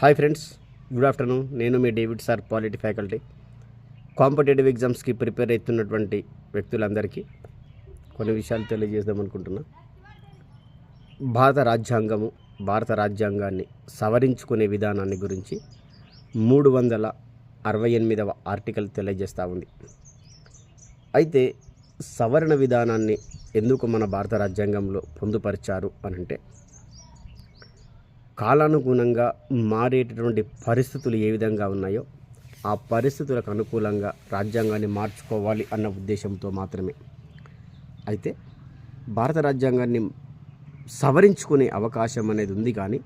Hi friends, good afternoon. నేను మీ David sir, polity faculty. Competitive ఎగ్జామ్స్కి ప్రిపేర్ అవుతున్నటువంటి వ్యక్తులందరికీ కొన్ని విషయాలు తెలియజేద్దాం అనుకుంటున్నా. భారత రాజ్యాంగాన్ని సవరించుకునే విధానాన్ని గురించి 368వ ఆర్టికల్ తెలియజేస్తూ ఉంది. అయితే సవరణ విధానాన్ని ఎందుకు మన భారత రాజ్యాంగంలో పొందుపరిచారు అనంటే, కాలానుగుణంగా మారేటటువంటి పరిస్థితులు ఏ విధంగా ఉన్నాయో ఆ పరిస్థితులకు అనుకూలంగా రాజ్యాంగాన్ని మార్చుకోవాలి అన్న ఉద్దేశంతో మాత్రమే. అయితే భారత రాజ్యాంగాన్ని సవరించుకునే అవకాశం అనేది ఉంది, కానీ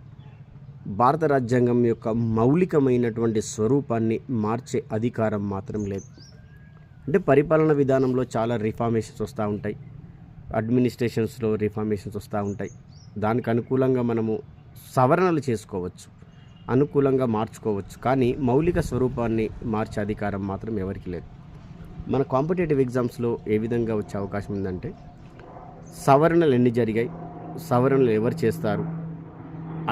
భారత రాజ్యాంగం యొక్క మౌలికమైనటువంటి స్వరూపాన్ని మార్చే అధికారం మాత్రం లేదు. అంటే పరిపాలన విధానంలో చాలా రిఫార్మేషన్స్ వస్తూ ఉంటాయి, అడ్మినిస్ట్రేషన్స్లో రిఫార్మేషన్స్ వస్తూ ఉంటాయి. దానికి అనుకూలంగా మనము సవరణలు చేసుకోవచ్చు, అనుకూలంగా మార్చుకోవచ్చు, కానీ మౌలిక స్వరూపాన్ని మార్చే అధికారం మాత్రం ఎవరికి లేదు. మన కాంపిటేటివ్ ఎగ్జామ్స్లో ఏ విధంగా వచ్చే అవకాశం ఉందంటే, సవరణలు ఎన్ని జరిగాయి, సవరణలు ఎవరు చేస్తారు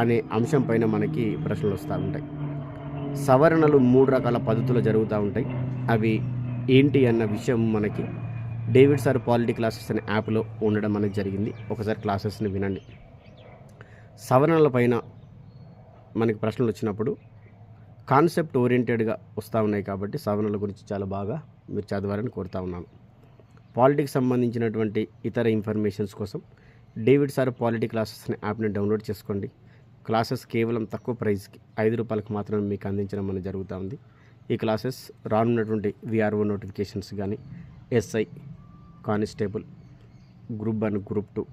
అనే అంశం పైన మనకి ప్రశ్నలు వస్తూ ఉంటాయి. సవరణలు 3 రకాల పద్ధతులు జరుగుతూ ఉంటాయి. అవి ఏంటి అన్న విషయం మనకి డేవిడ్ సార్ పాలిటీ క్లాసెస్ అనే యాప్లో ఉండడం అనేది జరిగింది. ఒకసారి క్లాసెస్ని వినండి. సవరణల పైన మనకి ప్రశ్నలు వచ్చినప్పుడు కాన్సెప్ట్ ఓరియంటెడ్గా వస్తూ ఉన్నాయి, కాబట్టి సవరణల గురించి చాలా బాగా మీరు చదవాలని కోరుతా ఉన్నాను. పాలిటిక్స్ సంబంధించినటువంటి ఇతర ఇన్ఫర్మేషన్స్ కోసం డేవిడ్ సార్ పాలిటీ క్లాసెస్ అనే యాప్ని డౌన్లోడ్ చేసుకోండి. క్లాసెస్ కేవలం తక్కువ ప్రైస్కి 5 రూపాయలకు మాత్రమే మీకు అందించడం అనేది జరుగుతూ ఉంది. ఈ క్లాసెస్ రానున్నటువంటి విఆర్ఓ నోటిఫికేషన్స్ కానీ, ఎస్ఐ, కానిస్టేబుల్, గ్రూప్ 1, గ్రూప్ 2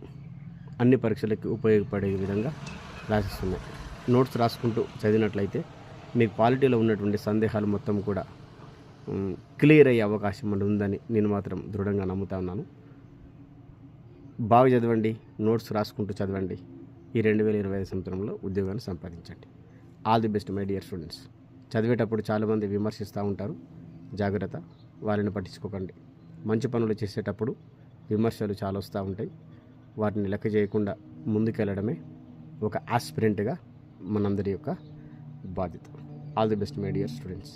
అన్ని పరీక్షలకి ఉపయోగపడే విధంగా క్లాసెస్ ఉన్నాయి. నోట్స్ రాసుకుంటూ చదివినట్లయితే మీకు పాలిటీలో ఉన్నటువంటి సందేహాలు మొత్తం కూడా క్లియర్ అయ్యే అవకాశం ఉందని నేను మాత్రం దృఢంగా నమ్ముతా ఉన్నాను. బాగా చదవండి, నోట్స్ రాసుకుంటూ చదవండి. ఈ 2025 సంవత్సరంలో ఉద్యోగాన్ని సంపాదించండి. All the best my dear students. చదివేటప్పుడు చాలామంది విమర్శిస్తూ ఉంటారు, జాగ్రత్త, వారిని పట్టించుకోకండి. మంచి పనులు చేసేటప్పుడు విమర్శలు చాలా వస్తూ ఉంటాయి, వాటిని లెక్క చేయకుండా ముందుకెళ్ళడమే ఒక ఆస్పిరెంట్గా మనందరి యొక్క బాధ్యత. All the best my dear students.